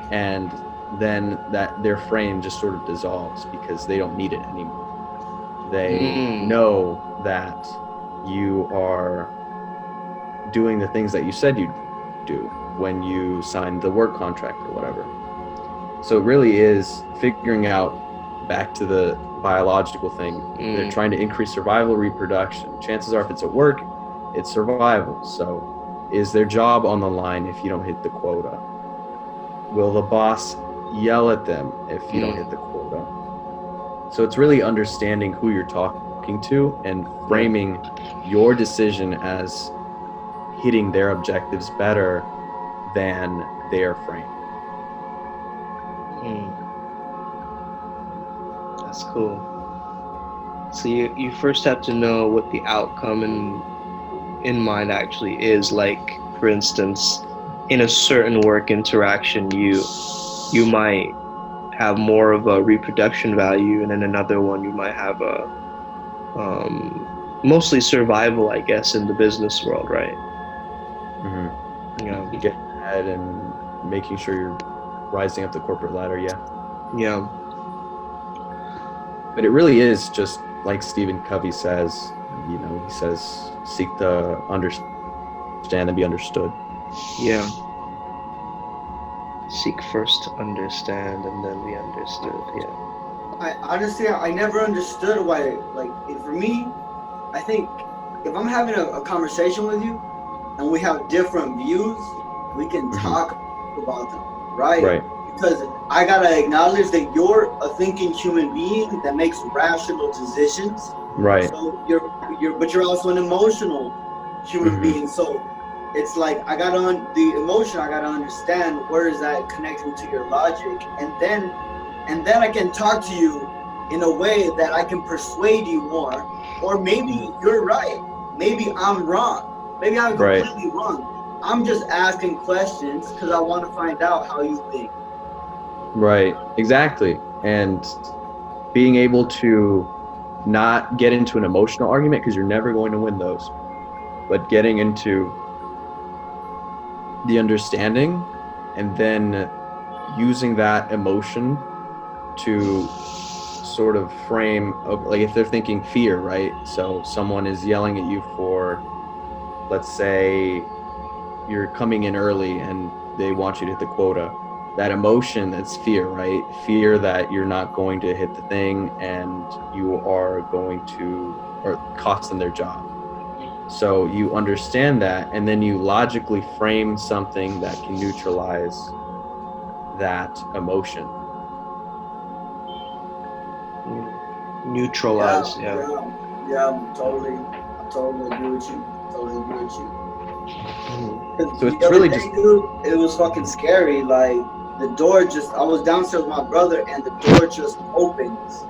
and then that their frame just sort of dissolves because they don't need it anymore. They know that you are doing the things that you said you'd do when you signed the work contract or whatever. So it really is figuring out, back to the biological thing, they're trying to increase survival, reproduction. Chances are if it's at work, it's survival. So is their job on the line if you don't hit the quota? Will the boss yell at them if you don't hit the quota? So it's really understanding who you're talking to and framing your decision as hitting their objectives better than their frame. That's cool. So you first have to know what the outcome in mind actually is. Like, for instance, in a certain work interaction, you might have more of a reproduction value, and in another one you might have a mostly survival, I guess, in the business world, right? You get ahead and making sure you're rising up the corporate ladder. But it really is just like Stephen Covey says, you know, he says, seek to understand and be understood. Seek first to understand and then be understood. I never understood why, like, for me, I think if I'm having a conversation with you and we have different views, we can talk about them, right? Because I gotta acknowledge that you're a thinking human being that makes rational decisions. So you're also an emotional human being. So it's like I gotta understand where is that connecting to your logic, and then I can talk to you in a way that I can persuade you more. Or maybe you're right. Maybe I'm wrong. Maybe I'm completely wrong. I'm just asking questions because I want to find out how you think. Exactly. And being able to not get into an emotional argument, because you're never going to win those, but getting into the understanding and then using that emotion to sort of frame, like if they're thinking fear, right? So someone is yelling at you for, let's say you're coming in early and they want you to hit the quota. That emotion, that's fear, right? Fear that you're not going to hit the thing and you are going to, or cost them their job. So you understand that, and then you logically frame something that can neutralize that emotion. Neutralize, I totally agree with you. So it's really just, dude, it was fucking scary. Like, the door I was downstairs with my brother, and the door just opens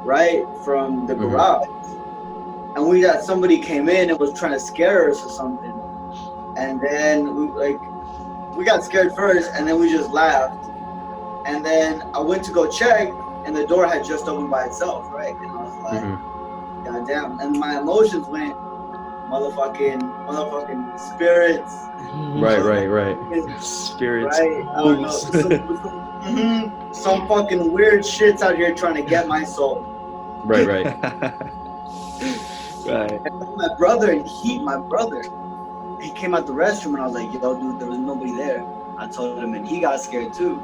right from the garage, and we got somebody came in and was trying to scare us or something, and then we got scared first, and then we just laughed, and then I went to go check, and the door had just opened by itself, right? And I was like, God damn. And my emotions went, motherfucking spirits. Right. Spirits. Right? I don't know. Some fucking weird shits out here trying to get my soul. Right. Right. And my brother, he came out the restroom and I was like, yo, dude, there was nobody there. I told him and he got scared too.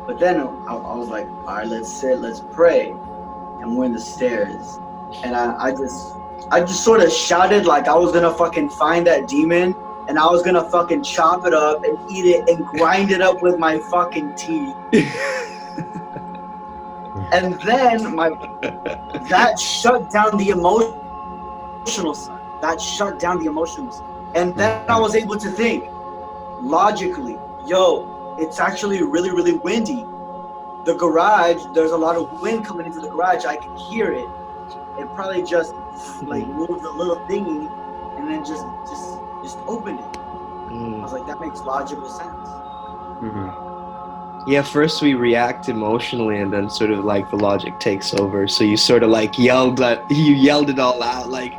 But then I was like, all right, let's sit, let's pray. And we're in the stairs. And I just sort of shouted like I was gonna fucking find that demon and I was gonna fucking chop it up and eat it and grind it up with my fucking teeth. And then that shut down the emotional side. And then I was able to think logically, yo, it's actually really, really windy. The garage, there's a lot of wind coming into the garage. I can hear it. It probably just like moved a little thingy and then just opened it. I was like, that makes logical sense. Yeah, first we react emotionally and then sort of like the logic takes over. So you sort of like yelled it all out like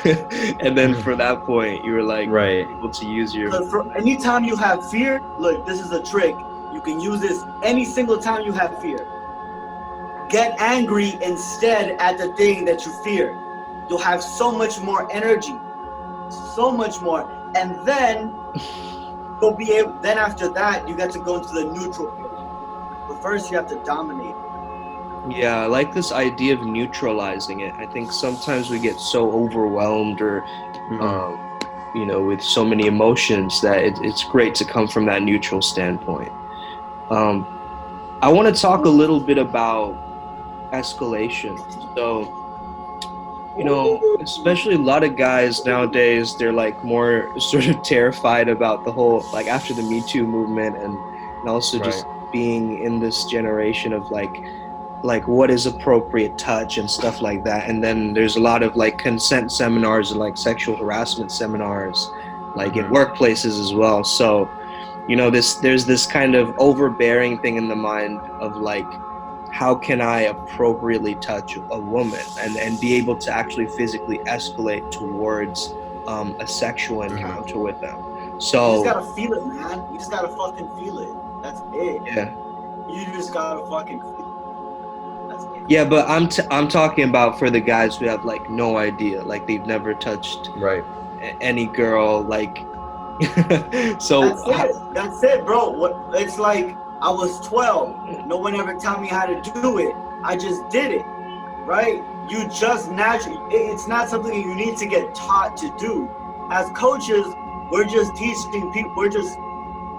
and then from that point you were like able to use your anytime you have fear, look, this is a trick. You can use this any single time you have fear. Get angry instead at the thing that you fear. You'll have so much more energy. So much more. And then then after that you get to go into the neutral period. But first you have to dominate. Yeah, I like this idea of neutralizing it. I think sometimes we get so overwhelmed or with so many emotions that it's great to come from that neutral standpoint. I want to talk a little bit about escalation. So, especially a lot of guys nowadays, they're like more sort of terrified about the whole, like after the Me Too movement and also just being in this generation of like what is appropriate touch and stuff like that. And then there's a lot of like consent seminars and like sexual harassment seminars, like in workplaces as well. So, there's this kind of overbearing thing in the mind of like, how can I appropriately touch a woman and be able to actually physically escalate towards a sexual encounter with them? So you just gotta feel it, man. You just gotta fucking feel it. That's it. Yeah. You just gotta fucking feel it. That's it. Yeah, but I'm talking about for the guys who have like no idea, like they've never touched any girl, like. So that's it, bro. It's like I was 12. No one ever taught me how to do it. I just did it, right? You just naturally. It's not something you need to get taught to do. As coaches, we're just teaching people. We're just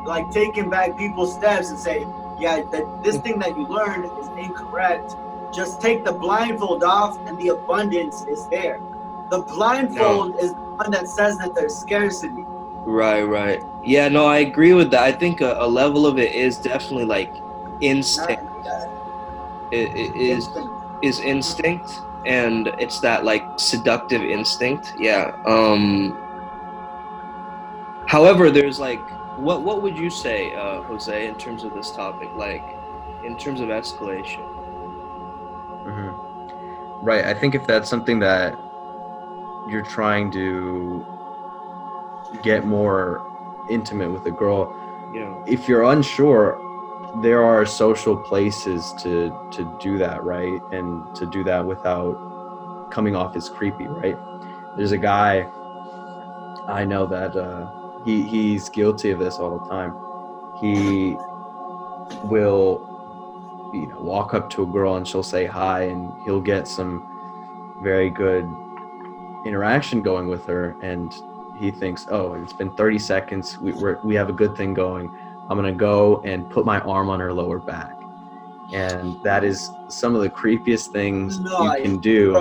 like taking back people's steps and say, yeah, this thing that you learned is incorrect. Just take the blindfold off, and the abundance is there. The blindfold is the one that says that there's scarcity. Right. Yeah, no, I agree with that. I think a level of it is definitely like instinct. It is instinct, and it's that like seductive instinct. Yeah. However, there's like, what would you say, Jose, in terms of this topic, like in terms of escalation? Right. I think if that's something that you're trying to get more intimate with a girl, if you're unsure, there are social places to do that, right? And to do that without coming off as creepy, right? There's a guy I know that he's guilty of this all the time. He will walk up to a girl and she'll say hi, and he'll get some very good interaction going with her, and he thinks, oh, it's been 30 seconds. We have a good thing going. I'm going to go and put my arm on her lower back. And that is some of the creepiest things you can do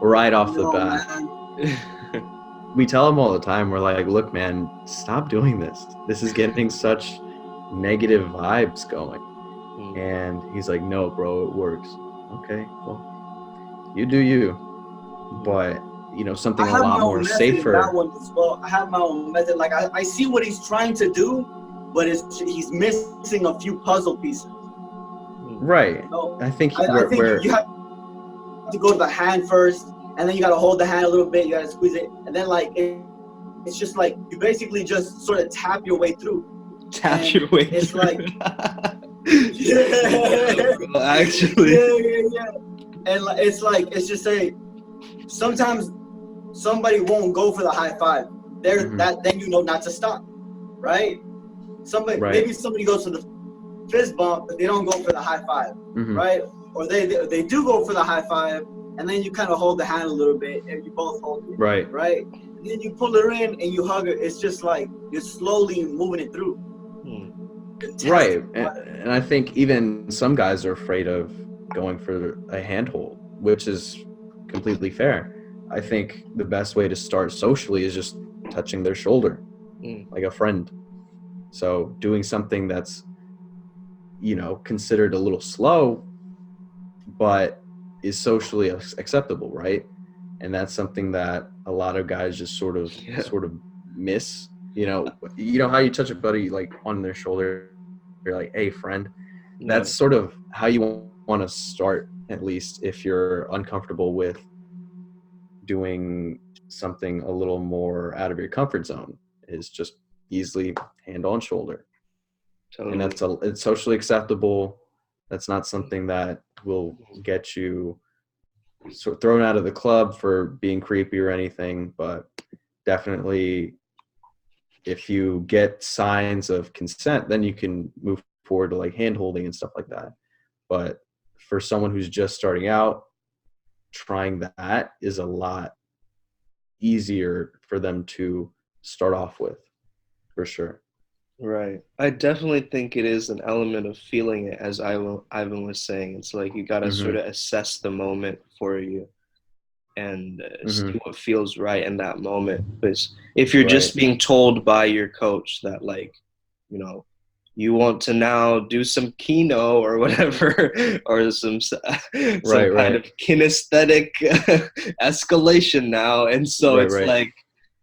right off the bat. We tell him all the time, we're like, look, man, stop doing this. This is getting such negative vibes going. And he's like, no, bro, it works. Okay, well, you do you. But something a lot more safer. That one as well. I have my own method. Like I see what he's trying to do, but he's missing a few puzzle pieces. Right. I think you have to go to the hand first, and then you gotta hold the hand a little bit, you gotta squeeze it, and then like it's just like you basically just sort of tap your way through. Tap your way it's through. like Well, actually, yeah. And like, it's just say sometimes somebody won't go for the high five. That then you know not to stop, right? Maybe somebody goes for the fist bump, but they don't go for the high five, right? Or they do go for the high five, and then you kind of hold the hand a little bit, and you both hold it, right? And then you pull her in and you hug her. It's just like you're slowly moving it through. Right, and I think even some guys are afraid of going for a handhold, which is completely fair. I think the best way to start socially is just touching their shoulder, like a friend. So doing something that's, considered a little slow, but is socially acceptable, right? And that's something that a lot of guys just sort of miss. You know how you touch a buddy like on their shoulder, you're like, hey friend. That's sort of how you want to start, at least if you're uncomfortable with doing something a little more out of your comfort zone, is just easily hand on shoulder. Totally. And it's socially acceptable. That's not something that will get you sort of thrown out of the club for being creepy or anything, but definitely if you get signs of consent, then you can move forward to like hand holding and stuff like that. But for someone who's just starting out, trying that is a lot easier for them to start off with, for sure. Right. I definitely think it is an element of feeling it, as Ivan was saying. It's like you got to sort of assess the moment for you and see what feels right in that moment. Because if you're just being told by your coach that, like, you want to now do some keno or whatever, or some kind of kinesthetic escalation now, and so it's like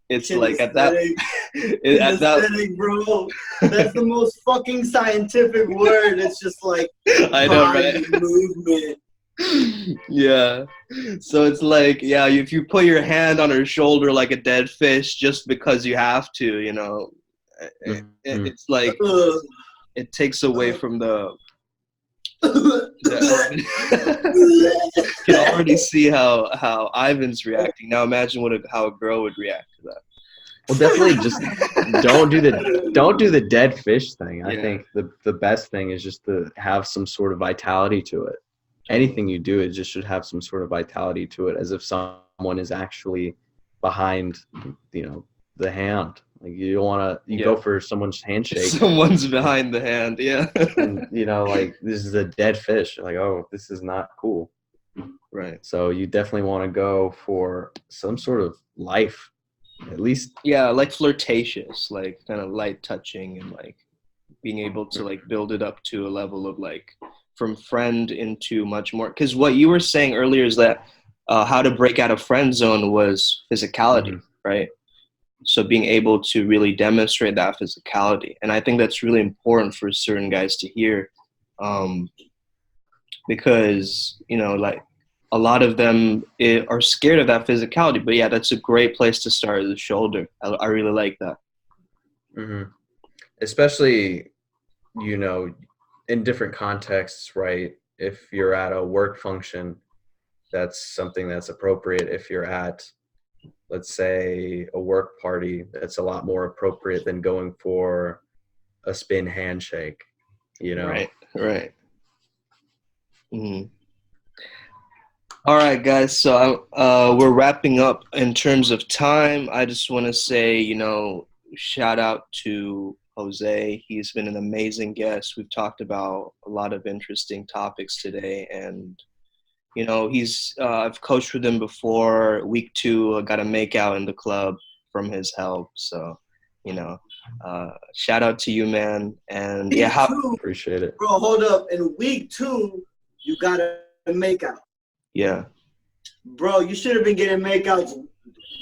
at that bro, that's the most fucking scientific word. It's just like I know, right? Movement. Yeah. So it's like, if you put your hand on her shoulder like a dead fish just because you have to, it's like it takes away from the you can already see how Ivan's reacting. Now imagine how a girl would react to that. Well, definitely just don't do the dead fish thing. I think the best thing is just to have some sort of vitality to it. Anything you do, it just should have some sort of vitality to it, as if someone is actually behind, the hand. Like you don't want to, go for someone's handshake. Someone's behind the hand, yeah. And, like this is a dead fish. Like, oh, this is not cool. Right. So you definitely want to go for some sort of life, at least. Yeah, like flirtatious, like kind of light touching and like being able to like build it up to a level of like from friend into much more. Because what you were saying earlier is that how to break out of friend zone was physicality, right? So being able to really demonstrate that physicality. And I think that's really important for certain guys to hear, because, like a lot of them are scared of that physicality. But yeah, that's a great place to start, the shoulder. I really like that. Especially, in different contexts, right? If you're at a work function, that's something that's appropriate. If you're at, let's say, a work party, that's a lot more appropriate than going for a spin handshake, Right. All right, guys. So we're wrapping up in terms of time. I just want to say, shout out to Jose. He's been an amazing guest. We've talked about a lot of interesting topics today, and he's I've coached with him before. Week 2, I got a make out in the club from his help. So, shout out to you, man. And appreciate it, bro. Hold up, in week 2, you got a make out. Yeah, bro. You should have been getting makeouts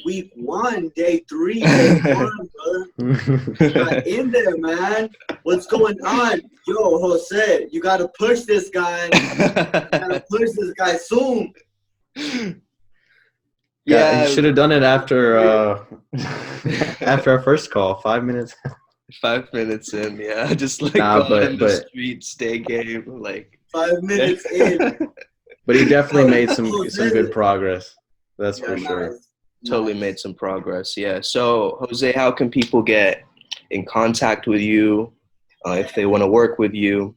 week 1, day 3, day 1, brother. Got in there, man. What's going on? Yo, Jose, you got to push this guy. You got to push this guy soon. Yeah, he Yeah, should have done it after after our first call, 5 minutes. 5 minutes in, yeah, just like Nah, going in the but streets, day game, like 5 minutes in. but he definitely made some Jose. good progress. That's Yeah, for sure. nice. totally Nice. made some progress. Yeah. So Jose, how can people get in contact with you if they want to work with you?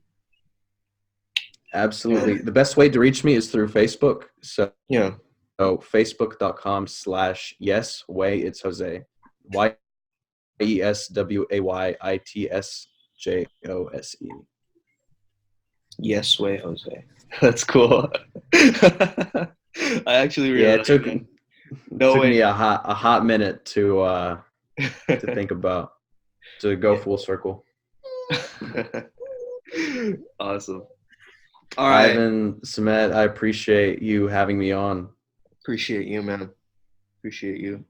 Absolutely. The best way to reach me is through Facebook. So Yeah. facebook.com/yesway. It's Jose. YESWAYITSJOSE. Yes, way, Jose. That's cool. I actually Yeah, really it like that. No took me way. a hot minute to think about, to go Yeah. full circle. Awesome. All right. Ivan, Samet, I appreciate you having me on. Appreciate you, man. Appreciate you.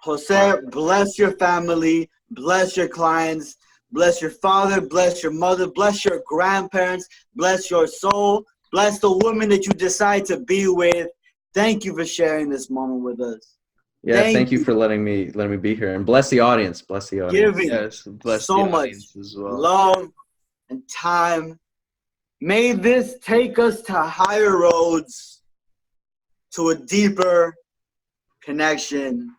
Jose, bless your family, bless your clients, bless your father, bless your mother, bless your grandparents, bless your soul, bless the woman that you decide to be with. Thank you for sharing this moment with us. Yeah, thank you for letting me be here, and bless the audience. Bless the audience. Giving Yes. Bless so the much audience as well. love and time. May this take us to higher roads, to a deeper connection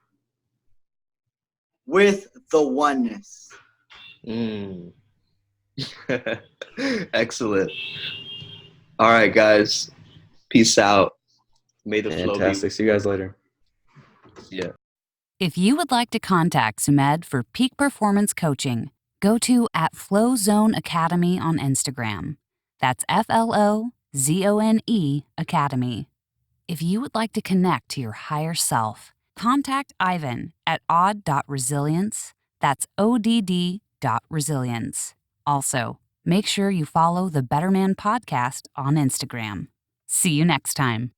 with the oneness. Mm. Excellent. All right, guys. Peace out. May the flow be. Fantastic. See you guys later. Yeah. If you would like to contact Sumed for peak performance coaching, go to @FlowZone Academy on Instagram. That's FLOZONE Academy. If you would like to connect to your higher self, contact Ivan at odd.resilience. That's ODD.resilience. Also, make sure you follow the Better Man podcast on Instagram. See you next time.